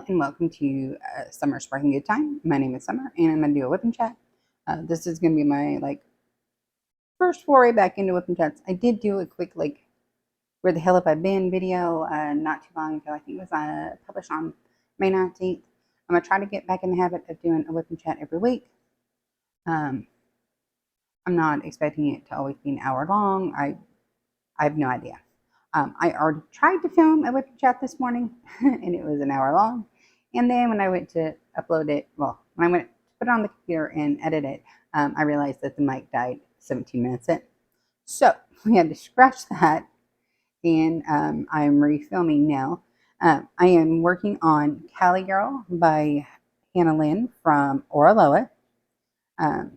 and welcome to Summer Sparking Good Time. My name is Summer and I'm going to do a whip and chat. This is going to be my first foray back into whip and chats. I did do a quick where the hell have I been video not too long ago. I think it was published on May 19th. I'm going to try to get back in the habit of doing a whip and chat every week. I'm not expecting it to always be an hour long. I have no idea. I already tried to film a whip and chat this morning and it was an hour long. And then when I went to upload it, when I went to put it on the computer and edit it, I realized that the mic died 17 minutes in. So we had to scratch that, and I'm refilming now. I am working on Cali Girl by Lynn from Oraloa. I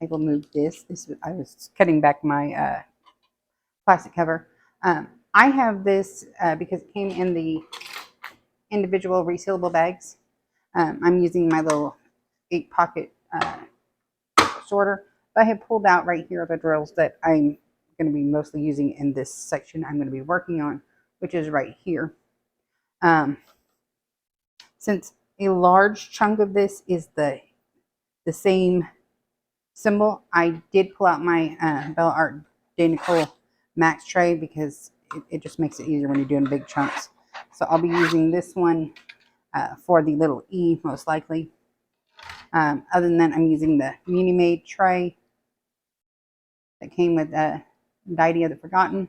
will move this. I was cutting back my plastic cover. I have this because it came in the individual resealable bags. I'm using my little 8-pocket sorter. But I have pulled out right here the drills that I'm going to be mostly using in this section I'm going to be working on, which is right here. Since a large chunk of this is the same symbol, I did pull out my Bella Art de Nicole Max tray because it just makes it easier when you're doing big chunks. So I'll be using this one for the little E most likely. Other than that, I'm using the Muni Made tray that came with the Idea of the Forgotten,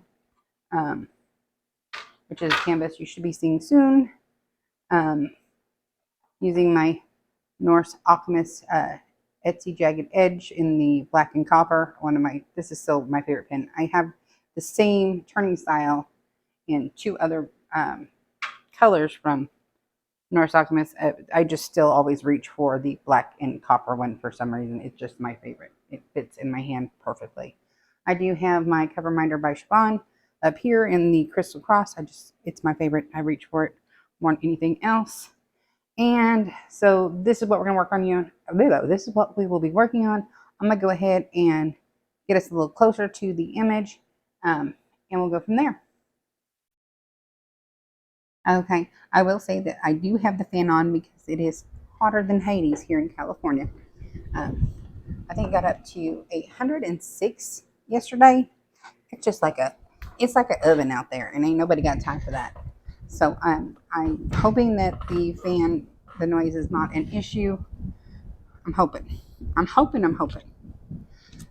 which is a canvas you should be seeing soon. Using my Norse Alchemist Etsy Jagged Edge in the black and copper. This is still my favorite pen. I have the same turning style in 2 other colors from Norse Alchemist. I just still always reach for the black and copper one for some reason. It's just my favorite. It fits in my hand perfectly. I do have my cover minder by Siobhan up here in the Crystal Cross. It's my favorite. I reach for it more than anything else. And so this is what we're going to work on. This is what we will be working on. I'm going to go ahead and get us a little closer to the image, and we'll go from there. Okay, I will say that I do have the fan on because it is hotter than Hades here in California. I think it got up to 106 yesterday. It's like an oven out there, and ain't nobody got time for that. So I'm hoping that the noise is not an issue. I'm hoping.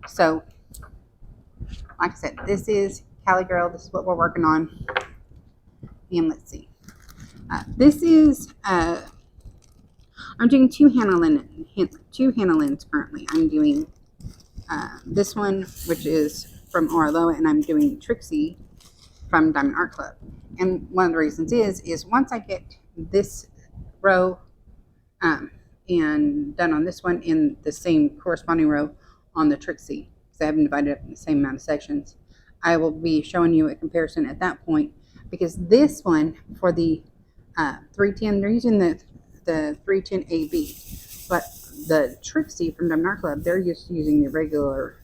So, like I said, this is Cali Girl. This is what we're working on. And let's see. This is I'm doing two Hannah Lynn's currently. I'm doing this one, which is from Oraloa, and I'm doing Trixie from Diamond Art Club. And one of the reasons is once I get this row and done on this one in the same corresponding row on the Trixie, because I haven't divided up in the same amount of sections, I will be showing you a comparison at that point, because this one for the 310, they're using the 310 AB, but the Trixie from Diamond Art Club, they're just using the regular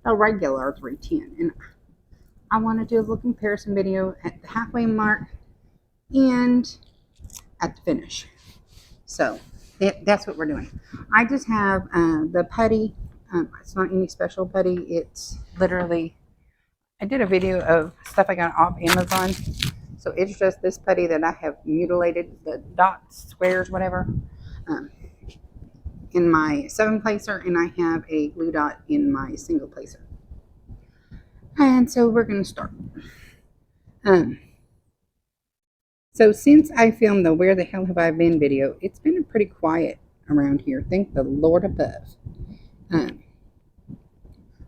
310. And I want to do a little comparison video at the halfway mark and at the finish. So that's what we're doing. I just have the putty. It's not any special putty. It's literally, I did a video of stuff I got off Amazon. So it's just this putty that I have mutilated, the dots, squares, whatever, in my 7-placer, and I have a glue dot in my single placer. And so we're going to start. So since I filmed the Where the Hell Have I Been video, it's been pretty quiet around here. Thank the Lord above.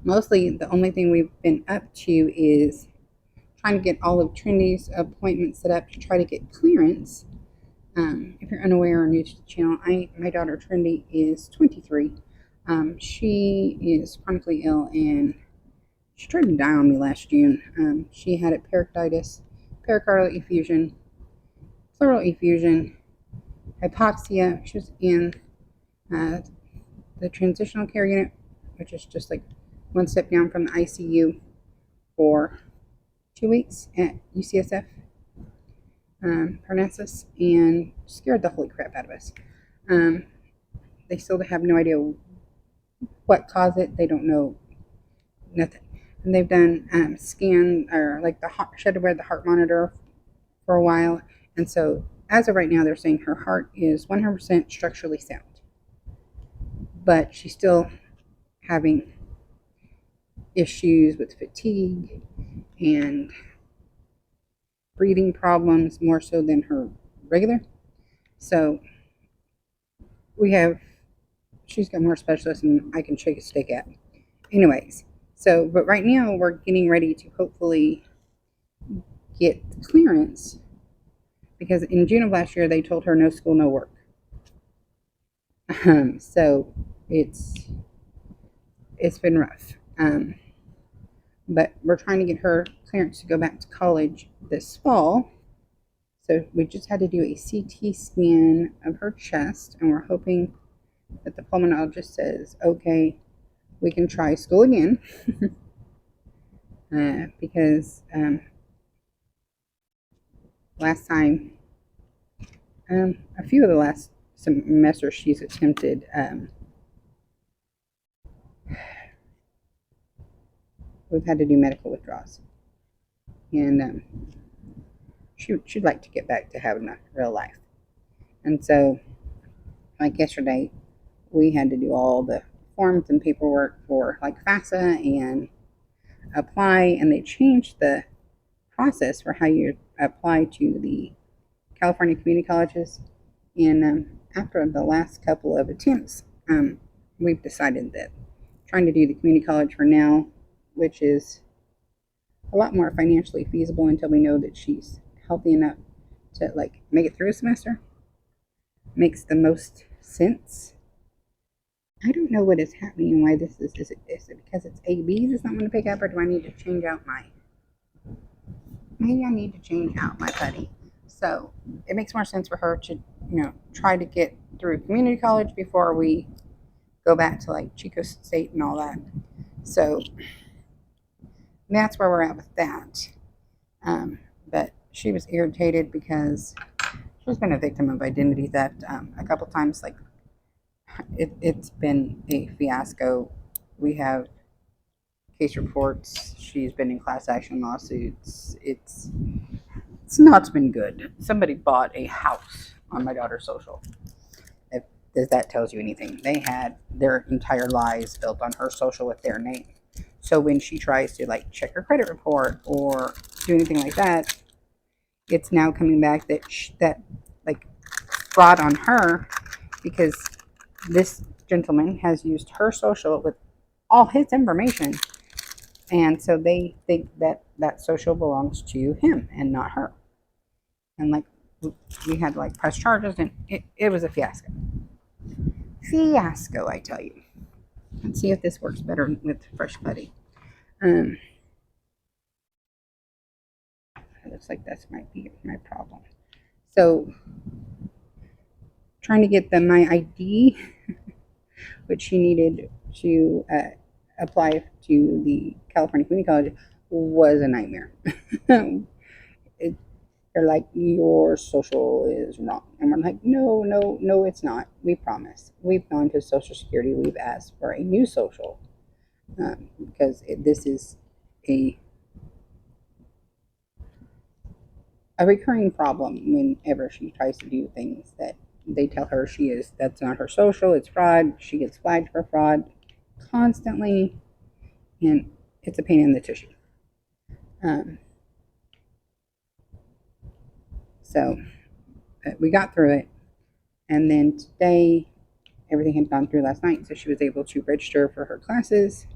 Mostly the only thing we've been up to is trying to get all of Trinity's appointments set up to try to get clearance. If you're unaware or new to the channel, my daughter Trinity is 23. She is chronically ill, and she tried to die on me last June. She had pericarditis, pericardial effusion, pleural effusion, hypoxia. She was in the transitional care unit, which is just like one step down from the ICU, for 2 weeks at UCSF. Parnassus, and scared the holy crap out of us. Um, they still have no idea what caused it. They don't know nothing. And they've done scan or like the heart, she had to wear the heart monitor for a while. And so as of right now, they're saying her heart is 100% structurally sound, but she's still having issues with fatigue and breathing problems more so than her regular. So she's got more specialists than I can shake a stick at. Anyways, so, but right now we're getting ready to hopefully get clearance because in June of last year they told her no school, no work. So it's been rough. But we're trying to get her clearance to go back to college this fall. So we just had to do a CT scan of her chest, and we're hoping that the pulmonologist says, okay, we can try school again. Because last time, a few of the last semesters she's attempted we've had to do medical withdrawals. And she'd like to get back to having a real life. And so, like yesterday, we had to do all the forms and paperwork for like FAFSA and apply, and they changed the process for how you apply to the California community colleges. And after the last couple of attempts, we've decided that trying to do the community college for now, which is a lot more financially feasible until we know that she's healthy enough to like make it through a semester, makes the most sense. I don't know what is happening and why this is. Is it because it's ABs it's not going to pick up, or do I need to change out maybe I need to change out my buddy. So it makes more sense for her to, try to get through community college before we go back to like Chico State and all that. So that's where we're at with that. But she was irritated because she's been a victim of identity theft a couple times. Like it's been a fiasco. We have case reports. She's been in class action lawsuits. It's not been good. Somebody bought a house on my daughter's social. If that tells you anything, they had their entire lives built on her social with their name. So when she tries to like check her credit report or do anything like that, it's now coming back that like fraud on her because this gentleman has used her social with all his information, and so they think that social belongs to him and not her. And like we had to like press charges, and it was a fiasco. Fiasco, I tell you. Let's see if this works better with Fresh Buddy. It looks like that might be my problem. So, trying to get the My ID, which she needed to apply to the California Community College, was a nightmare. They're like, your social is wrong. And we're like, no, it's not. We promise. We've gone to Social Security. We've asked for a new social because this is a recurring problem whenever she tries to do things that they tell her that's not her social, it's fraud. She gets flagged for fraud constantly, and it's a pain in the tissue. So we got through it, and then today everything had gone through last night, so she was able to register for her classes.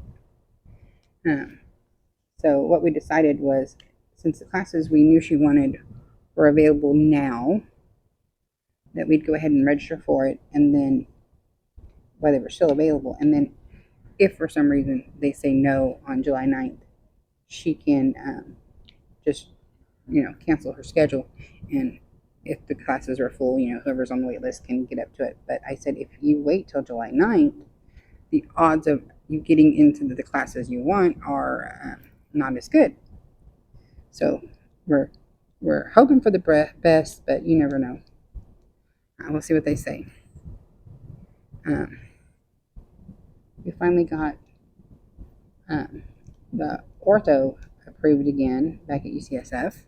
So what we decided was, since the classes we knew she wanted were available now, that we'd go ahead and register for it, and then while they were still available, and then if for some reason they say no on July 9th, she can just cancel her schedule, and if the classes are full, whoever's on the wait list can get up to it. But I said, if you wait till July 9th, the odds of you getting into the classes you want are not as good. So we're we're hoping for the best, but you never know. We'll see what they say. Um, we finally got the ortho approved again back at UCSF,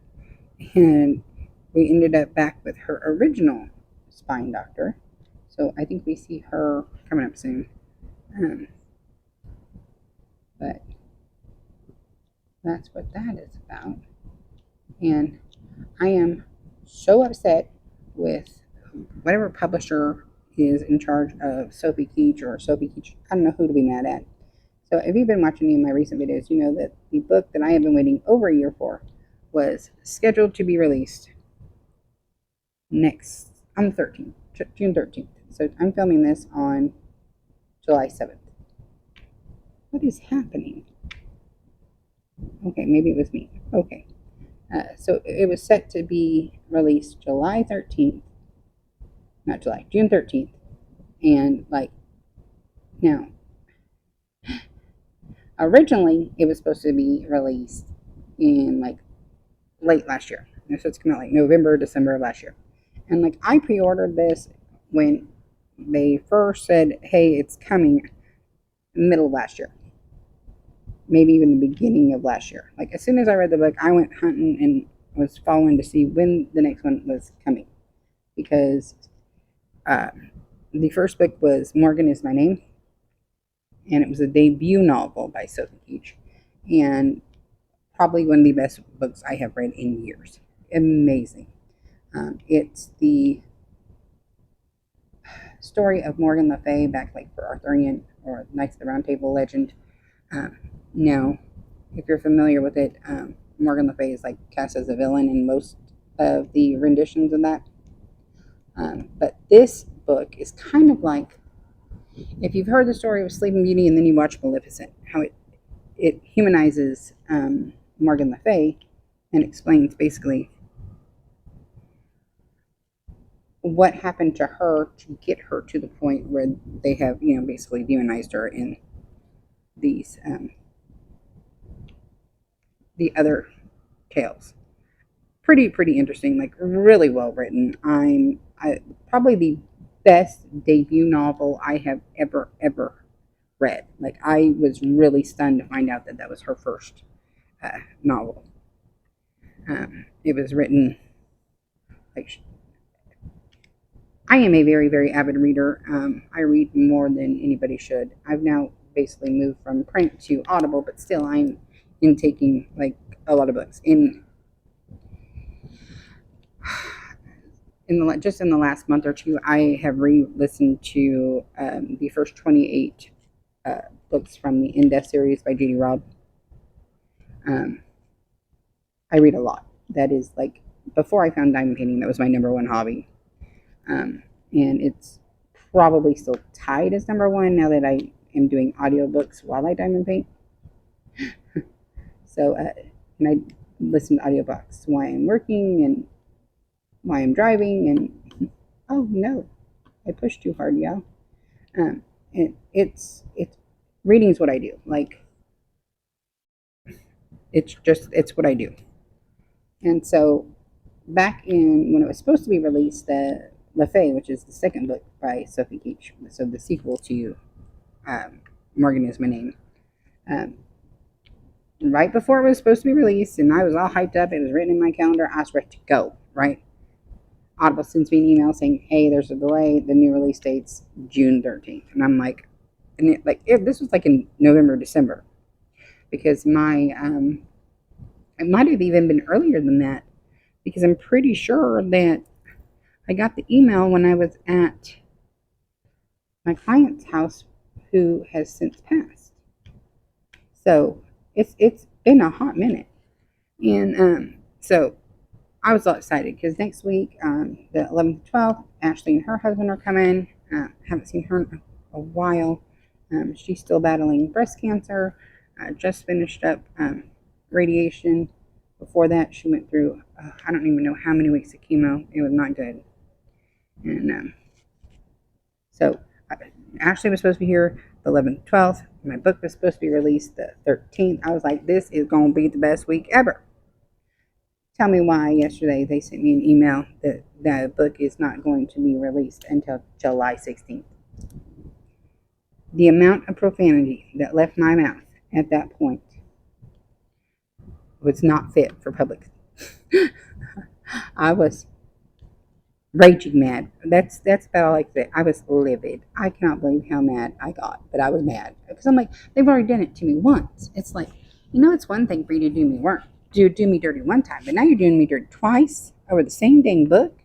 and we ended up back with her original spine doctor. So I think we see her coming up soon. But that's what that is about. And I am so upset with whatever publisher is in charge of Sophie Keach or Sophie Keach. I don't know who to be mad at. So if you've been watching any of my recent videos, you know that the book that I have been waiting over a year for was scheduled to be released on the 13th, June 13th. So I'm filming this on July 7th. What is happening? Okay, maybe it was me. Okay. So it was set to be released July 13th. Not July, June 13th. And now, originally it was supposed to be released in late last year. It was supposed to come out November, December of last year. And I pre-ordered this when they first said, hey, it's coming middle of last year. Maybe even the beginning of last year. As soon as I read the book, I went hunting and was following to see when the next one was coming. Because the first book was Morgan Is My Name. And it was a debut novel by Sophie Keach. And probably one of the best books I have read in years. Amazing. It's the story of Morgan Le Fay back for Arthurian or Knights of the Round Table legend. Now, if you're familiar with it, Morgan Le Fay is cast as a villain in most of the renditions of that. But this book is kind of if you've heard the story of Sleeping Beauty and then you watch Maleficent, how it humanizes Morgan Le Fay and explains basically what happened to her to get her to the point where they have, basically demonized her in these the other tales. Pretty interesting, really well written. Probably the best debut novel I have ever read. I was really stunned to find out that was her first novel. It was written I am a very, very avid reader. I read more than anybody should. I've now basically moved from print to Audible, but still I'm intaking a lot of books. In the last month or two, I have re-listened to the first 28 books from the In-Depth series by J.D. Robb. I read a lot. That is before I found diamond painting, that was my number one hobby. And it's probably still tied as number one now that I am doing audiobooks while I diamond paint. So, and I listen to audiobooks while I'm working and while I'm driving. And oh no, I pushed too hard, y'all. And it's reading is what I do. It's what I do. And so, back in when it was supposed to be released, the Le Fay, which is the second book by Sophie Keach, so the sequel to Morgan Is My Name, right before it was supposed to be released, and I was all hyped up, it was written in my calendar, I was ready to go, right? Audible sends me an email saying, hey, there's a delay, the new release date's June 13th, and I'm this was in November, December, because it might have even been earlier than that, because I'm pretty sure that I got the email when I was at my client's house who has since passed. So it's been a hot minute. And so I was all excited because next week, the 11th to 12th, Ashley and her husband are coming. Haven't seen her in a while. She's still battling breast cancer. Just finished up radiation. Before that, she went through, I don't even know how many weeks of chemo. It was not good. And so Ashley was supposed to be here the 11th, 12th. My book was supposed to be released the 13th. I was like, this is going to be the best week ever. tell me why yesterday they sent me an email that the book is not going to be released until July 16th. The amount of profanity that left my mouth at that point was not fit for public. I was raging mad. That's about all I can say. I was livid. I cannot believe how mad I got, but I was mad because I'm like, they've already done it to me once. It's like, it's one thing for you to do me dirty one time, but now you're doing me dirty twice over the same dang book.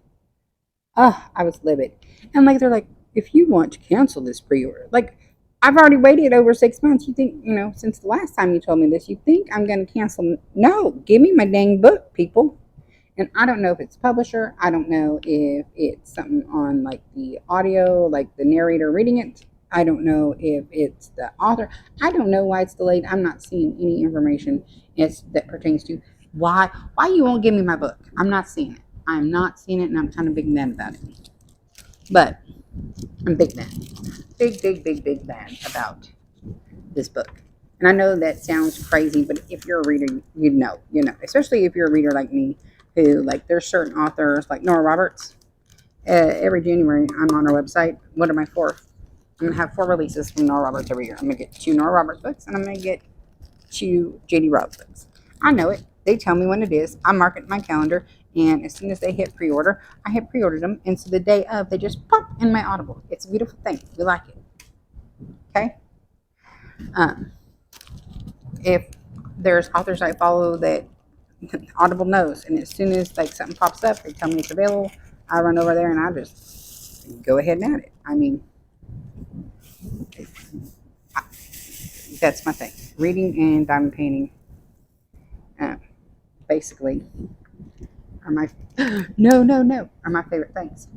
I was livid, and like they're like, if you want to cancel this pre-order, like I've already waited over 6 months. You think since the last time you told me this, you think I'm going to cancel? No, give me my dang book, people. And I don't know if it's publisher. I don't know if it's something on like the audio, like the narrator reading it. I don't know if it's the author. I don't know why it's delayed. I'm not seeing any information that pertains to why you won't give me my book. I'm not seeing it. I'm not seeing it, and I'm kind of big mad about it. But I'm big mad. Big mad about this book. And I know that sounds crazy, but if you're a reader, you know, especially if you're a reader like me, who, like, there's certain authors, like Nora Roberts. Every January, I'm on her website. What are my 4? I'm going to have 4 releases from Nora Roberts every year. I'm going to get 2 Nora Roberts books, and I'm going to get 2 J.D. Robb books. I know it. They tell me when it is. I mark it in my calendar, and as soon as they hit pre-order, I hit pre-ordered them, and so the day of, they just pop in my Audible. It's a beautiful thing. We like it. Okay? If there's authors I follow that Audible knows, and as soon as like something pops up, they tell me it's available, I run over there and I just go ahead and add it. I mean, that's my thing. Reading and diamond painting, basically, are my are my favorite things.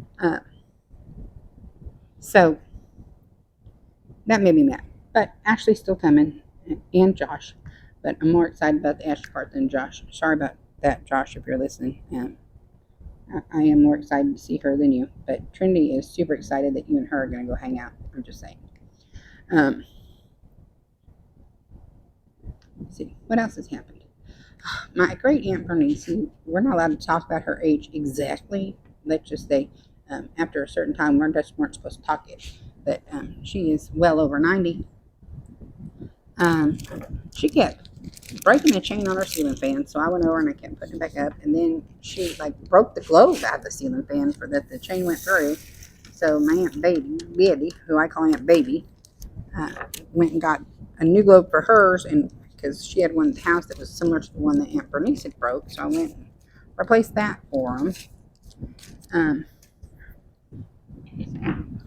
So that made me mad, but Ashley's still coming, and Josh. But I'm more excited about the Ashley part than Josh. Sorry about that, Josh, if you're listening. I am more excited to see her than you. But Trinity is super excited that you and her are going to go hang out. I'm just saying. Let's see. What else has happened? My great aunt Bernice, who we're not allowed to talk about her age exactly. Let's just say after a certain time, we just weren't supposed to talk it. But she is well over 90. She kept breaking a chain on her ceiling fan, so I went over and I kept putting it back up, and then she like broke the globe out of the ceiling fan for that the chain went through. So my Aunt Betty, who I call Aunt Baby, went and got a new globe for hers, and because she had one at the house that was similar to the one that Aunt Bernice had broke, so I went and replaced that for them.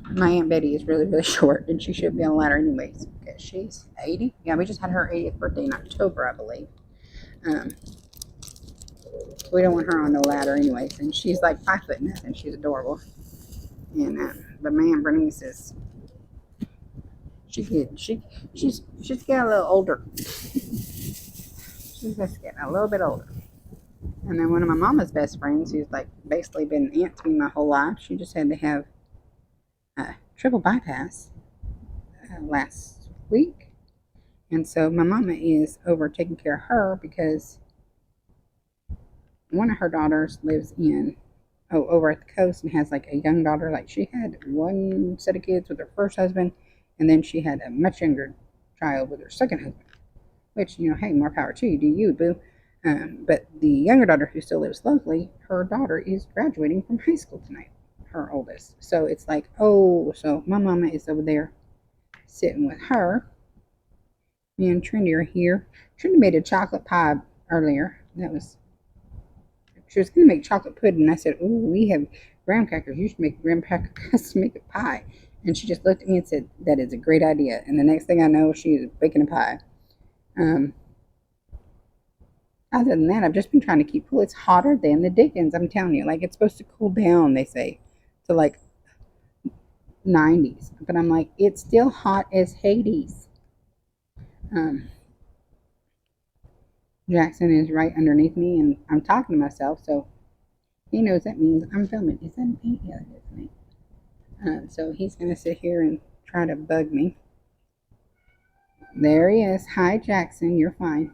My Aunt Betty is really short, and she should be on a ladder anyways, because she's 80. Yeah, we just had her 80th birthday in October, I believe. We don't want her on the ladder anyways, and she's like 5 foot nothing. She's adorable. And but my Aunt Bernice is she's getting a little older. She's just getting a little bit older. And then one of my mama's best friends, who's like basically been an aunt to me my whole life, she just had to have triple bypass last week, and so my mama is over taking care of her because one of her daughters lives over at the coast and has like a young daughter. Like she had one set of kids with her first husband, and then she had a much younger child with her second husband, which hey, more power to you, do you, boo. But the younger daughter, who still lives locally, her daughter is graduating from high school tonight, her oldest. So it's like, so my mama is over there sitting with her. Me and Trinity are here. Trinity made a chocolate pie earlier. She was going to make chocolate pudding. I said, we have graham crackers. You should make graham crackers to make a pie. And she just looked at me and said, that is a great idea. And the next thing I know, she is baking a pie. Other than that, I've just been trying to keep cool. It's hotter than the Dickens, I'm telling you. Like, it's supposed to cool down, they say, to like 90s. But I'm like, it's still hot as Hades. Jackson is right underneath me, and I'm talking to myself, so he knows that means I'm filming. Is that me? Yeah, that is me. So he's going to sit here and try to bug me. There he is. Hi, Jackson. You're fine.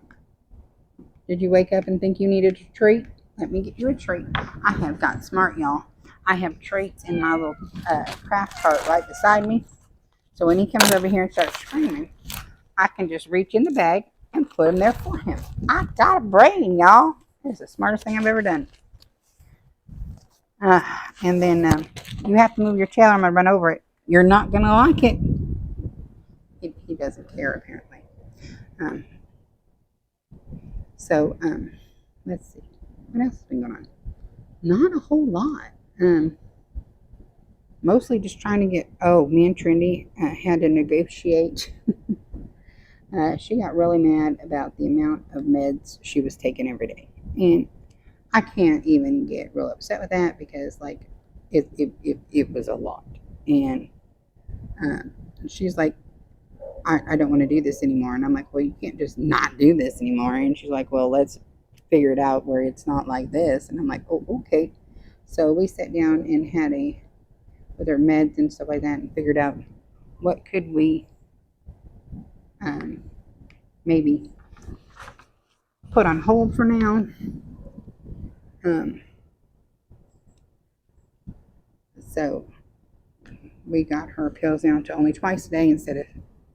Did you wake up and think you needed a treat? let me get you a treat. I have got smart, y'all. I have treats in my little craft cart right beside me. So when he comes over here and starts screaming, I can just reach in the bag and put them there for him. I got a brain, y'all. It's the smartest thing I've ever done. Uh, and then you have to move your tail. I'm going to run over it. You're not going to like it. He doesn't care, apparently. Um, so, let's see. What else has been going on? Not a whole lot. Mostly just trying to get, me and Trendy had to negotiate. She got really mad about the amount of meds she was taking every day. And I can't even get real upset with that because, like, it was a lot. And she's like, I don't want to do this anymore. And I'm like, well, you can't just not do this anymore. And she's like, well, let's figure it out where it's not like this. And I'm like, oh, okay. So we sat down and had with her meds and stuff like that and figured out what could we maybe put on hold for now. So we got her pills down to only twice a day instead of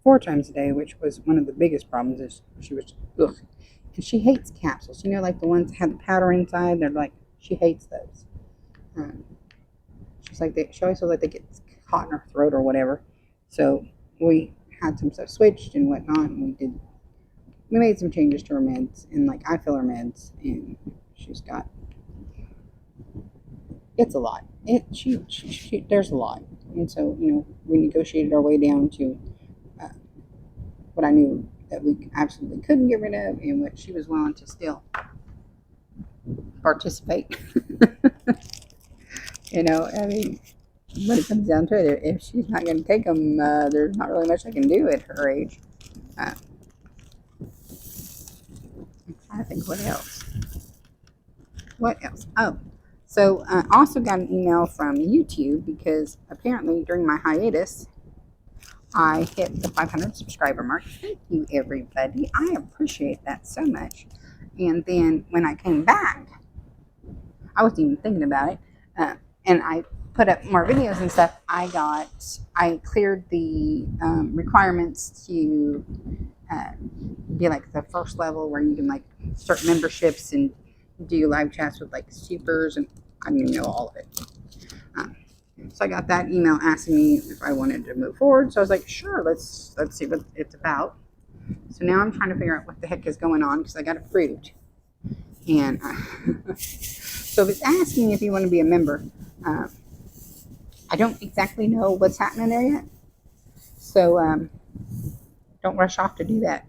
4 times a day, which was one of the biggest problems. Is she was ugh. And she hates capsules. You know, like the ones that have the powder inside. They're like, she hates those. She's like, she always feels like they get caught in her throat or whatever. So we had some stuff switched and whatnot, and we made some changes to her meds, and like I fill her meds, and it's a lot. There's a lot, and so we negotiated our way down to what I knew that we absolutely couldn't get rid of, and what she was willing to still participate. I mean, when it comes down to it, if she's not going to take them, there's not really much I can do at her age. I think what else? Oh, so I also got an email from YouTube because apparently during my hiatus, I hit the 500 subscriber mark. Thank you, everybody. I appreciate that so much. And then when I came back, I wasn't even thinking about it, and I put up more videos and stuff. I cleared the requirements to be like the first level where you can like start memberships and do live chats with like supers, and I don't even know all of it. So I got that email asking me if I wanted to move forward. So I was like, sure, let's see what it's about. So now I'm trying to figure out what the heck is going on because I got approved. And so if it's asking if you want to be a member, I don't exactly know what's happening there yet. So don't rush off to do that.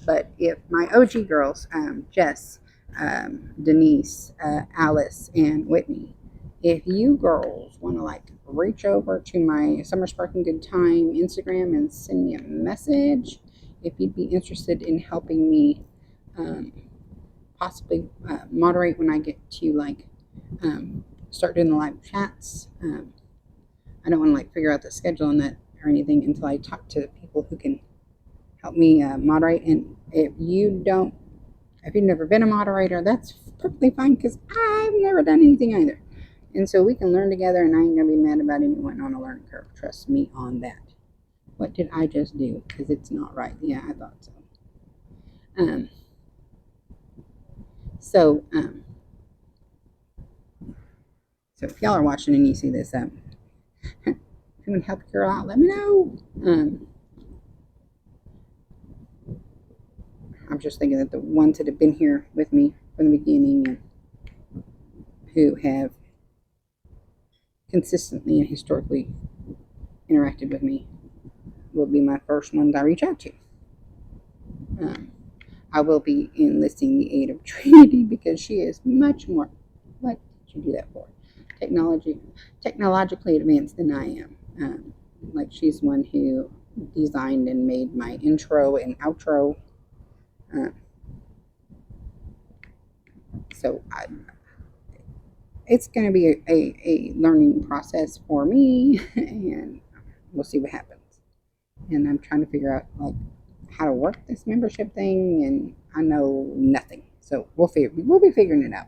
But if my OG girls, Jess, Denise, Alice, and Whitney, if you girls want to like reach over to my Summer Sparking Good Time Instagram and send me a message, if you'd be interested in helping me possibly moderate when I get to like start doing the live chats. I don't want to like figure out the schedule on that or anything until I talk to people who can help me moderate. And if you've never been a moderator, that's perfectly fine because I've never done anything either. And so we can learn together, and I ain't going to be mad about anyone on a learning curve. Trust me on that. What did I just do? Because it's not right. Yeah, I thought so. So if y'all are watching and you see this, if you want to help a girl out, let me know. I'm just thinking that the ones that have been here with me from the beginning and who have consistently and historically interacted with me will be my first ones I reach out to. I will be enlisting the aid of Trinity because she is much more, what did you do that for? Technologically advanced than I am. Like she's one who designed and made my intro and outro. So it's going to be a learning process for me, and we'll see what happens. And I'm trying to figure out like how to work this membership thing, and I know nothing. So we'll be figuring it out.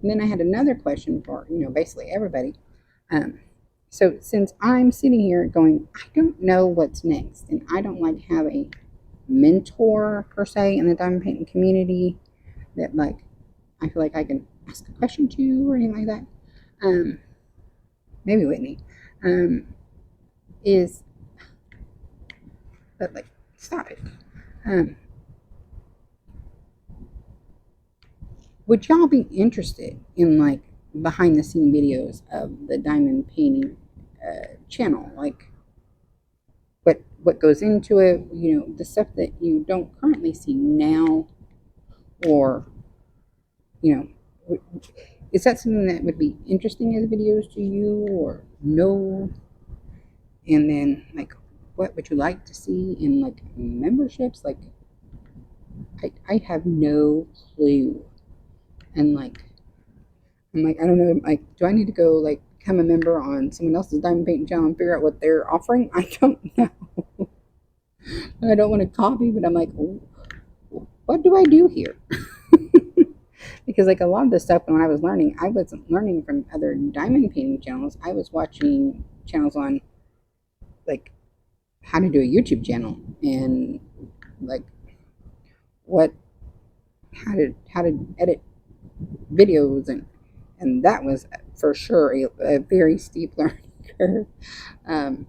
And then I had another question for, basically everybody. So since I'm sitting here going, I don't know what's next, and I don't like have a mentor per se in the diamond painting community that like I feel like I can ask a question to or anything like that. Maybe Whitney. Is but like stop it. Um, would y'all be interested in like behind the scene videos of the diamond painting channel? Like what goes into it, the stuff that you don't currently see now, or you know, is that something that would be interesting as videos to you, or no? And then like, what would you like to see in like memberships? Like, I have no clue, and like, I'm like, I don't know, like, do I need to go like become a member on someone else's diamond painting channel and figure out what they're offering? I don't know. I don't want to copy, but I'm like, what do I do here? Because like a lot of the stuff when I was learning, I wasn't learning from other diamond painting channels. I was watching channels on like how to do a YouTube channel and like what how to edit videos, and that was for sure a very steep learning curve. Um,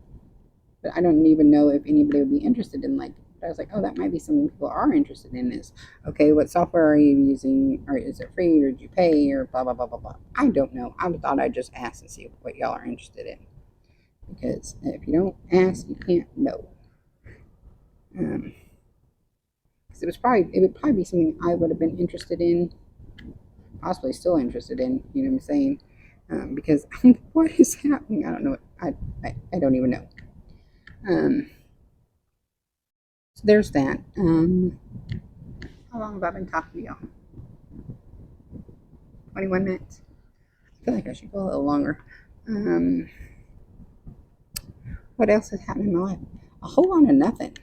but I don't even know if anybody would be interested in like. I was like, oh, that might be something people are interested in. Is okay, what software are you using, or is it free, or did you pay, or blah blah blah blah blah. I don't know. I thought I'd just ask and see what y'all are interested in, because if you don't ask, you can't know. Because it would probably be something I would have been interested in, possibly still interested in. You know what I'm saying? Because what is happening? I don't know. I don't even know. So there's that. How long have I been talking to y'all? 21 minutes. I feel like I should go a little longer. What else has happened in my life? A whole lot of nothing.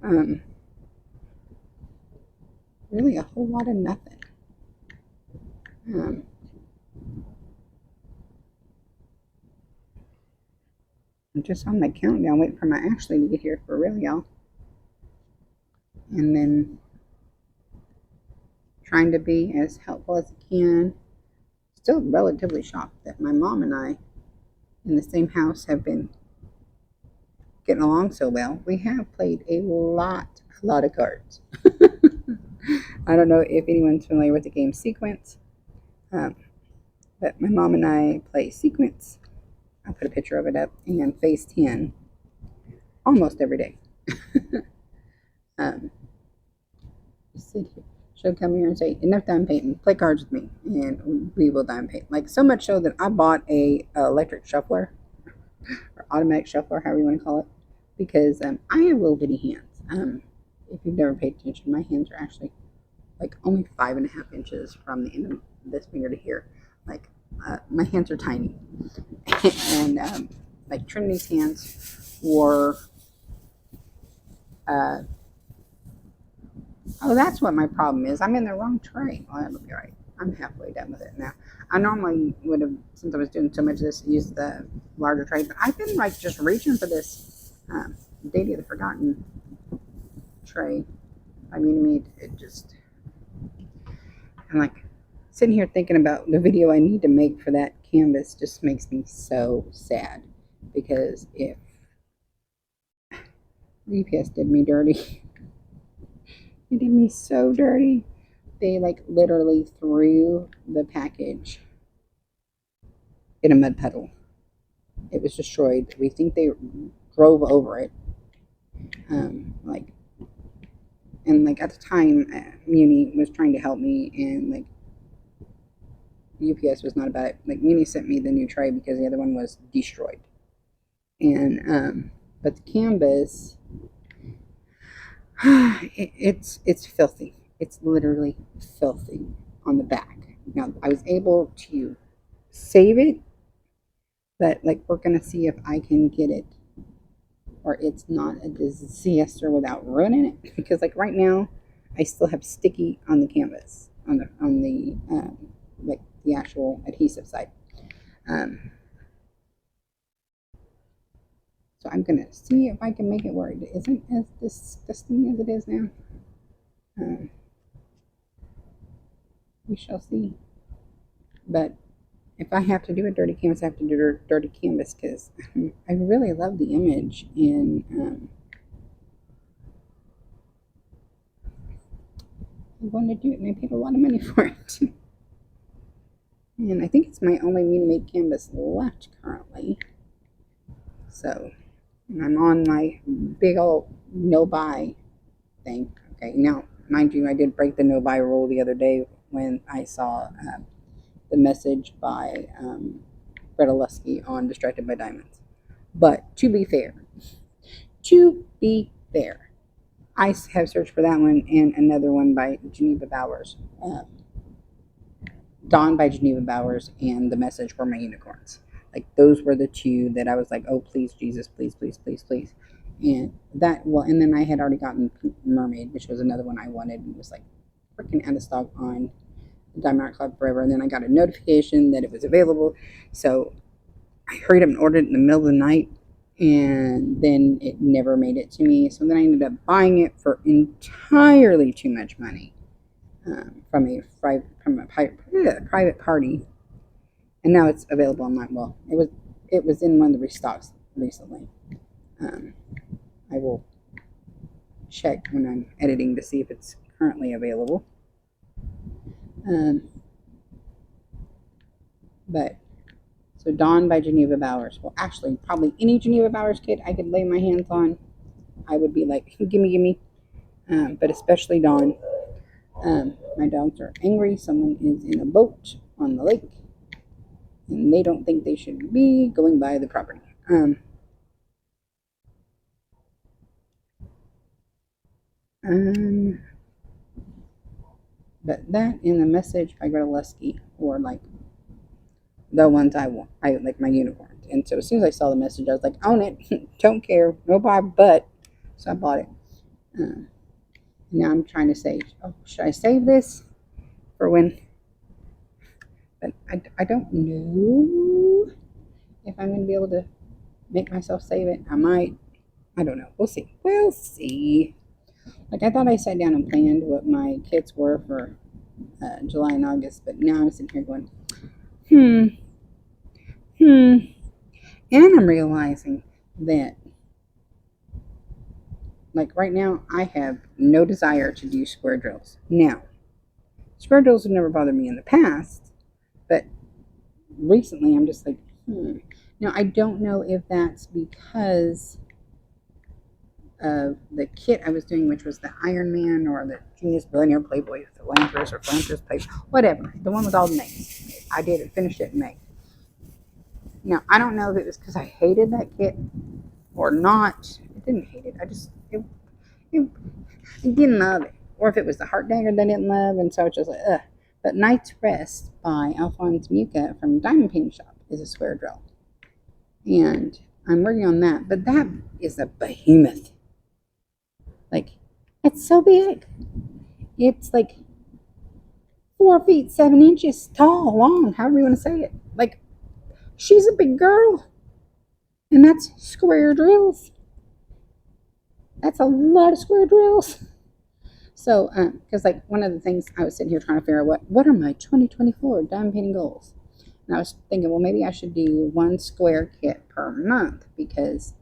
um, really, a whole lot of nothing. Um, I'm just on my countdown, waiting for my Ashley to get here for real, y'all. And then trying to be as helpful as I can. Still relatively shocked that my mom and I in the same house have been getting along so well. We have played a lot of cards. I don't know if anyone's familiar with the game Sequence, but my mom and I play Sequence. I'll put a picture of it up, and Phase 10 almost every day. Sit here. She'll come here and say, enough diamond painting, play cards with me, and we will diamond paint. Like, so much so that I bought a electric shuffler, or automatic shuffler, however you want to call it, because I have little bitty hands. If you've never paid attention, my hands are actually like only 5.5 inches from the end of this finger to here. Like, my hands are tiny. And like Trinity's hands were oh, that's what my problem is. I'm in the wrong tray. Well, that'll be right. I'm halfway done with it now. I normally would have, since I was doing so much of this, used the larger tray, but I've been like just reaching for this Deity of the Forgotten tray. I mean, it just, I'm like sitting here thinking about the video I need to make for that canvas just makes me so sad, because if UPS did me dirty, it did me so dirty. They like literally threw the package in a mud puddle. It was destroyed. We think they drove over it. Like, and like at the time, Muni was trying to help me, and like UPS was not about it. Like, Muni sent me the new tray because the other one was destroyed. And but the canvas, it's filthy. It's literally filthy on the back. Now, I was able to save it, but like we're gonna see if I can get it, or it's not a disaster without ruining it. Because like right now, I still have sticky on the canvas. on the like the actual adhesive side. So I'm gonna see if I can make it where it isn't as disgusting as it is now. We shall see. But if I have to do a dirty canvas, I have to do a dirty canvas because I really love the image and I wanted to do it and I paid a lot of money for it. And I think it's my only mini-made canvas left currently. So I'm on my big old no-buy thing. Okay, now, mind you, I did break the no-buy rule the other day when I saw the message by Greta Lusky on Distracted by Diamonds. But to be fair, I have searched for that one and another one by Geneva Bowers. Dawn by Geneva Bowers and The Message for My Unicorns. Like those were the two that I was like, oh please Jesus, please, please, please, please. And that, well, and then I had already gotten Pink Mermaid, which was another one I wanted, and was like freaking out of stock on Diamond Art Club Forever. And then I got a notification that it was available, so I hurried up and ordered it in the middle of the night, and then it never made it to me. So then I ended up buying it for entirely too much money from a private party, and now it's available online. Well, it was in one of the restocks recently. I will check when I'm editing to see if it's currently available. But so Dawn by Geneva Bowers. Well, actually, probably any Geneva Bowers kit I could lay my hands on, I would be like, gimme. But especially Dawn. My dogs are angry. Someone is in a boat on the lake, and they don't think they should be going by the property. But that and The Message by Greta Lusky were like the ones I want. I like my unicorns. And so as soon as I saw The Message, I was like, own it. Don't care. No buy but. So I bought it. Now I'm trying to save. Oh, should I save this for when? But I don't know if I'm going to be able to make myself save it. I might. I don't know. We'll see. We'll see. Like I thought I sat down and planned what my kits were for July and August, but now I'm sitting here going, and I'm realizing that, like right now, I have no desire to do square drills. Now, square drills have never bothered me in the past, but recently I'm just like, Now, I don't know if that's because of the kit I was doing, which was the Iron Man or the Genius Billionaire Playboy, the Philanthropist or Philanthropist Playboy, whatever, the one with all the names. I did it, finished it in May. Now, I don't know if it was because I hated that kit or not. I didn't hate it. I just, I didn't love it. Or if it was the Heart Dagger that I didn't love, and so it's just like, ugh. But Night's Rest by Alphonse Mucha from Diamond Painting Shop is a square drill. And I'm working on that. But that is a behemoth. Like, it's so big. It's like 4 feet 7 inches tall, long, however you want to say it. Like, she's a big girl. And that's square drills. That's a lot of square drills. So, because like one of the things I was sitting here trying to figure out what are my 2024 diamond painting goals? And I was thinking, well, maybe I should do one square kit per month because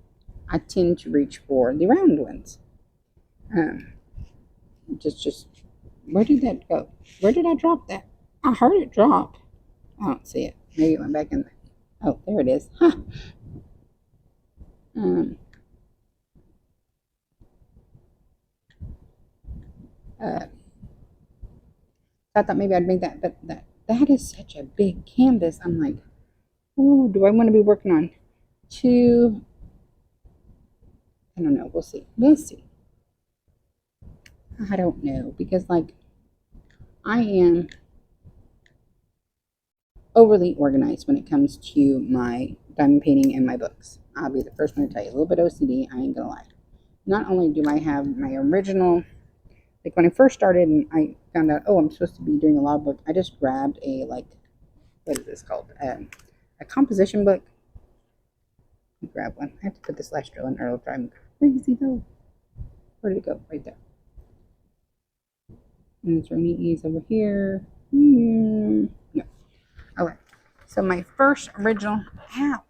I tend to reach for the round ones. Just where did that go? Where did I drop that? I heard it drop. I don't see it. Maybe it went back in. Oh, there it is. Huh. I thought maybe I'd make that, but that is such a big canvas. I'm like, ooh, do I want to be working on 2? I don't know. We'll see. We'll see. I don't know because like I am overly organized when it comes to my diamond painting and my books. I'll be the first one to tell you, a little bit OCD, I ain't gonna lie. Not only do I have my original Like when I first started and I found out, oh, I'm supposed to be doing a logbook, I just grabbed a like, what is this called? A composition book. Grab one. I have to put this last drill in or it'll drive me crazy though. Where did it go? Right there. And it's rainy ease over here. No. Okay. So my first original. Ow.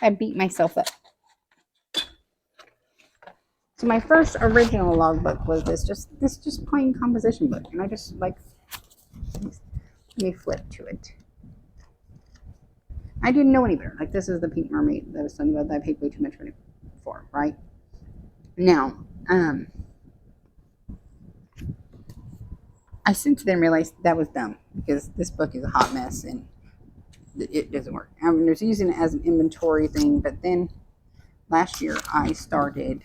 I beat myself up. So my first original logbook was this plain composition book, and I just like, let me flip to it. I didn't know any better. Like this is the pink mermaid that I was telling you about that I paid way too much money for, right? Now, I since then realized that was dumb because this book is a hot mess and it doesn't work. I was using it as an inventory thing, but then last year I started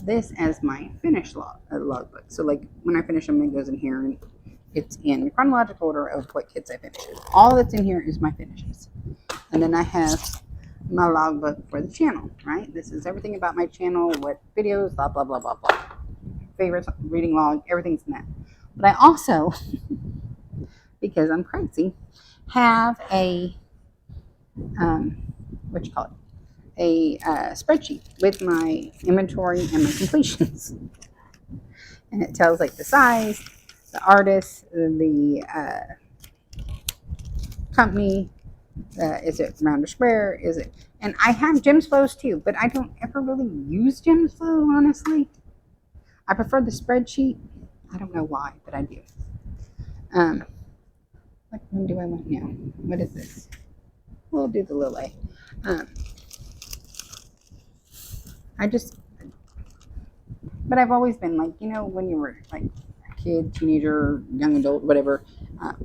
this as my finished logbook. So like when I finish them, it goes in here and it's in chronological order of what kits I finished. All that's in here is my finishes. And then I have my logbook for the channel, right? This is everything about my channel, what videos, blah, blah, blah, blah, blah. Favorites, reading log, everything's in that. But I also, because I'm crazy, have a, what you call it? A spreadsheet with my inventory and my completions. And it tells like the size, the artist, the company, is it round or square, is it, and I have gems flows too, but I don't ever really use gems flow, honestly. I prefer the spreadsheet. I don't know why, but I do. What one do I want now? What is this? We'll do the Lily. I just, but I've always been like, you know, when you were like a kid, teenager, young adult, whatever,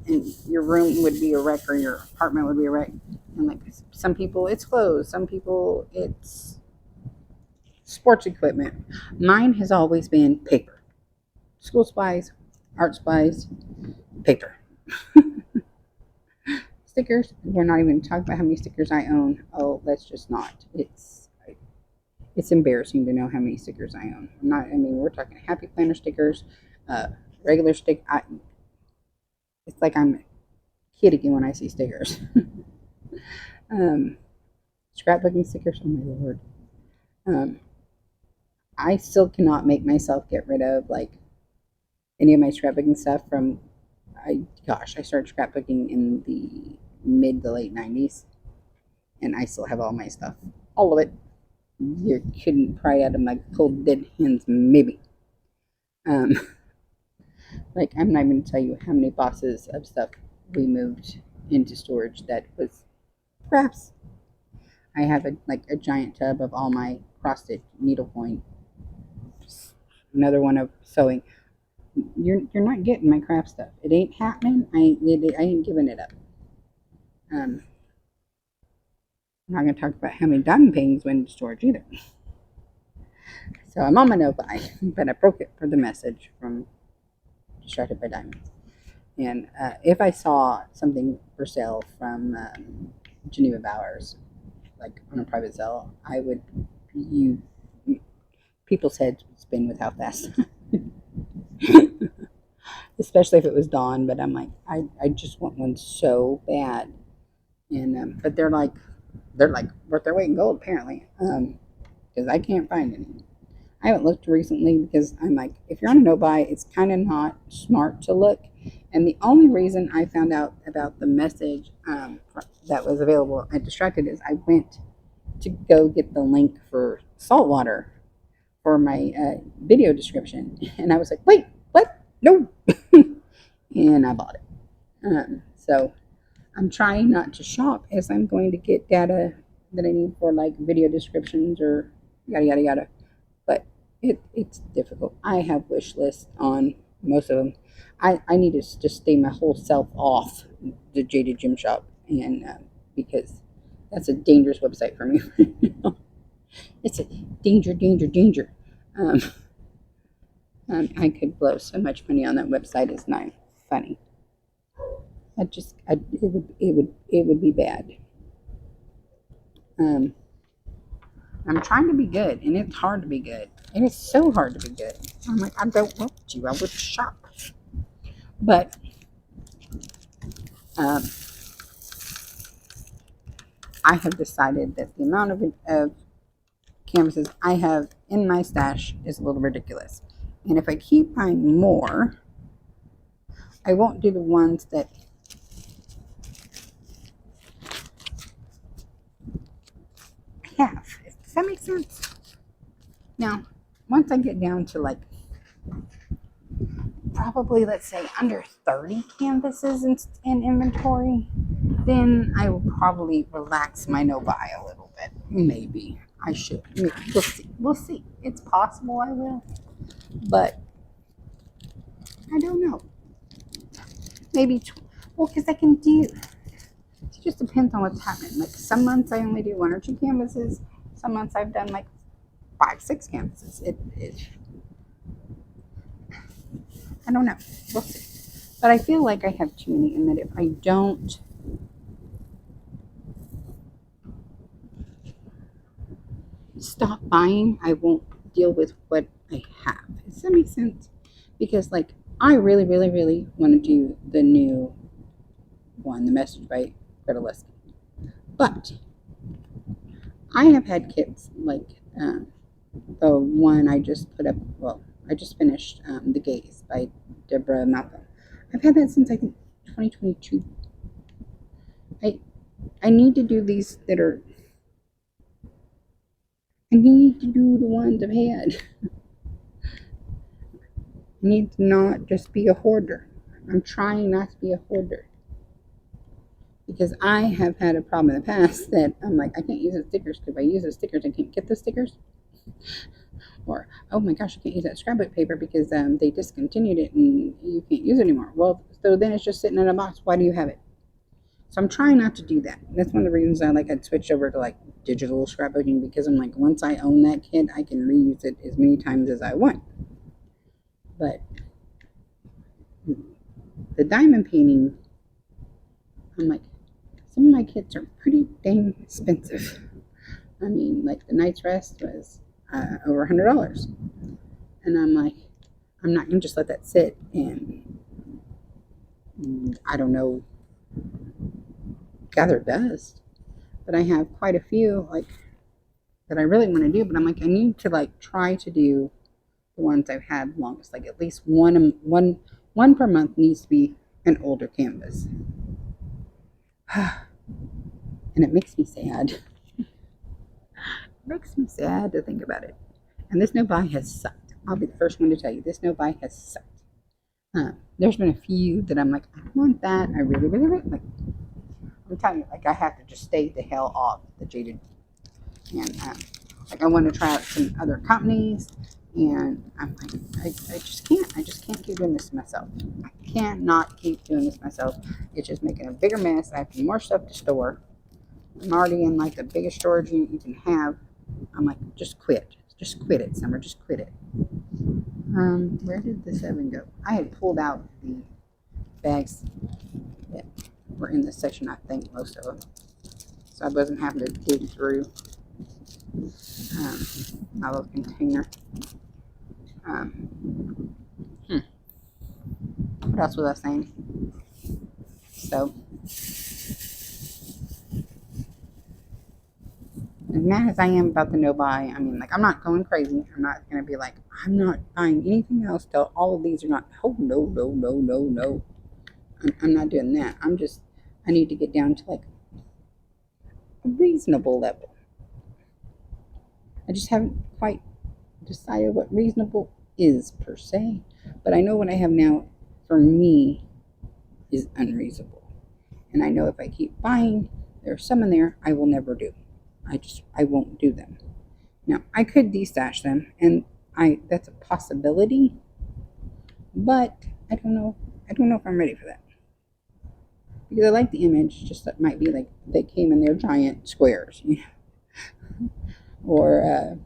and your room would be a wreck or your apartment would be a wreck. And like some people, it's clothes. Some people, it's sports equipment. Mine has always been paper. School supplies, art supplies, paper. Stickers. We're not even talking about how many stickers I own. Oh, let's just not. It's embarrassing to know how many stickers I own. We're talking Happy Planner stickers, regular stick. It's like I'm a kid again when I see stickers. Scrapbooking stickers. Oh my lord. I still cannot make myself get rid of like any of my scrapbooking stuff from. I started scrapbooking in the mid to late 90s, and I still have all my stuff, all of it. You couldn't pry out of my cold dead hands, maybe. Like I'm not even gonna tell you how many boxes of stuff we moved into storage that was scraps. I have a giant tub of all my cross stitch needlepoint. Another one of sewing. You're not getting my craft stuff. It ain't happening. I ain't giving it up. I'm not gonna talk about how many diamond paintings went into storage either. So I'm on my no buy, but I broke it for the message from Distracted by Diamonds. And if I saw something for sale from Geneva Bowers, like on a private sale, I would, people's heads would spin with how fast. Especially if it was Dawn, but I'm like, I just want one so bad. And but they're like worth their weight in gold apparently. Because I can't find any. I haven't looked recently because I'm like, if you're on a no buy, it's kind of not smart to look. And the only reason I found out about the message that was available at Distracted is I went to go get the link for saltwater for my video description, and I was like, wait, what? No, and I bought it. So I'm trying not to shop as I'm going to get data that I need for like video descriptions or yada yada yada. But it's difficult. I have wish lists on most of them. I need to just stay my whole self off the Jaded Gym Shop, and because that's a dangerous website for me. It's a danger. I could blow so much money on that website. It's not funny. It would be bad. I'm trying to be good, and it's hard to be good. And it's so hard to be good. I'm like, I don't want you. I would shop. But um, I have decided that the amount of canvases I have in my stash is a little ridiculous. And if I keep buying more, I won't do the ones that I have. Does that make sense? Now, once I get down to like probably, let's say, under 30 canvases in inventory, then I will probably relax my no buy a little bit. Maybe I should. We'll see. We'll see. It's possible I will, but I don't know. Maybe, well, because I can do. It just depends on what's happening. Like some months I only do 1 or 2 canvases. Some months I've done like 5, 6 canvases. I don't know. We'll see. But I feel like I have too many, and that if I don't stop buying, I won't deal with what I have. Does that make sense? Because like I really, really, really want to do the new one, The Message by Greta Lisk. But I have had kits like the one I just put up. Well, I just finished The Gaze by Deborah Malcolm. I've had that since I think 2022. I need to do these that are. I need to do the ones I've had. I need to not just be a hoarder. I'm trying not to be a hoarder. Because I have had a problem in the past that I'm like, I can't use the stickers because if I use the stickers, I can't get the stickers. Or, oh my gosh, I can't use that scrapbook paper because they discontinued it and you can't use it anymore. Well, so then it's just sitting in a box. Why do you have it? So I'm trying not to do that. That's one of the reasons I'd switched over to like digital scrapbooking, because I'm like, once I own that kit, I can reuse it as many times as I want. But the diamond painting, I'm like, some of my kits are pretty dang expensive. I mean, like the Night's Rest was over $100. And I'm like, I'm not going to just let that sit and, I don't know, gather dust. But I have quite a few like that I really want to do. But I'm like, I need to like try to do the ones I've had longest. Like at least one per month needs to be an older canvas. And it makes me sad. It makes me sad to think about it. And this no buy has sucked. I'll be the first one to tell you, this no buy has sucked. There's been a few that I'm like, I want that. I really, really, really like. I'm telling you, like I have to just stay the hell off the jaded. And like I want to try out some other companies, and I'm like, I just can't. I just can't keep doing this to myself. I cannot keep doing this myself. It's just making a bigger mess. I have more stuff to store. I'm already in like the biggest storage unit you can have. I'm like, just quit. Just quit it, Summer. Just quit it. Where did the 7 go? I had pulled out the bags that were in this section, I think, most of them. So I wasn't having to dig through my little container. What else was I saying? So, as mad as I am about the no buy, I mean, like, I'm not going crazy. I'm not going to be like, I'm not buying anything else till all of these are not. Oh, no, no, no, no, no. I'm not doing that. I need to get down to like a reasonable level. I just haven't quite decided what reasonable is per se, but I know what I have now for me is unreasonable. And I know if I keep buying, there are some in there I will never do. I won't do them. Now, I could destash them, and that's a possibility, but I don't know. I don't know if I'm ready for that. Because I like the image, just that might be like they came in their giant squares. Or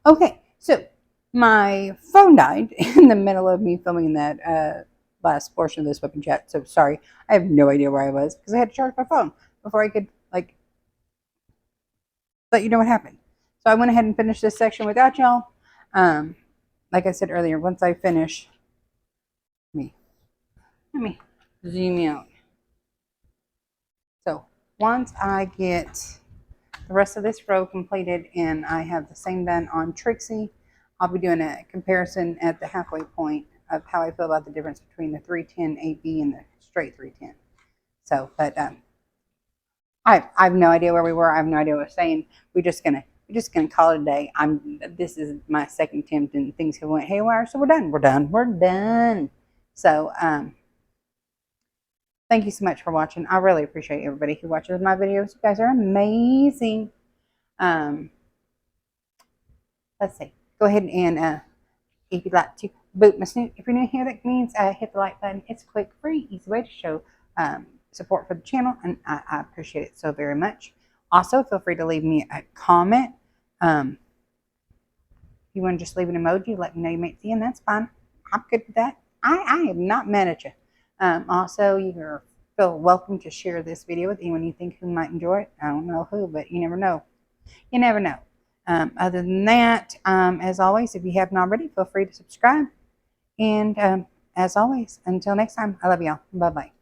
okay, so my phone died in the middle of me filming that last portion of this weapon chat. So sorry, I have no idea where I was because I had to charge my phone before I could like let you know what happened. So I went ahead and finished this section without y'all. Like I said earlier, once I finish, let me zoom out. So once I get the rest of this row completed and I have the same done on Trixie, I'll be doing a comparison at the halfway point of how I feel about the difference between the 310 AB and the straight 310. So, but I have no idea where we were. I have no idea what I was saying. We're just gonna call it a day. This is my second attempt and things have went haywire, so we're done. We're done. So thank you so much for watching. I really appreciate everybody who watches my videos. You guys are amazing. Let's see. Go ahead and if you'd like to boot my snoot, if you're new here, that means hit the like button. It's a quick, free, easy way to show support for the channel, and I appreciate it so very much. Also, feel free to leave me a comment. If you want to just leave an emoji, let me know you might see, and that's fine. I'm good with that. I am not mad at you. Also, you feel welcome to share this video with anyone you think who might enjoy it. I don't know who, but you never know. You never know. Other than that, as always, if you haven't already, feel free to subscribe. And as always, until next time, I love y'all. Bye-bye.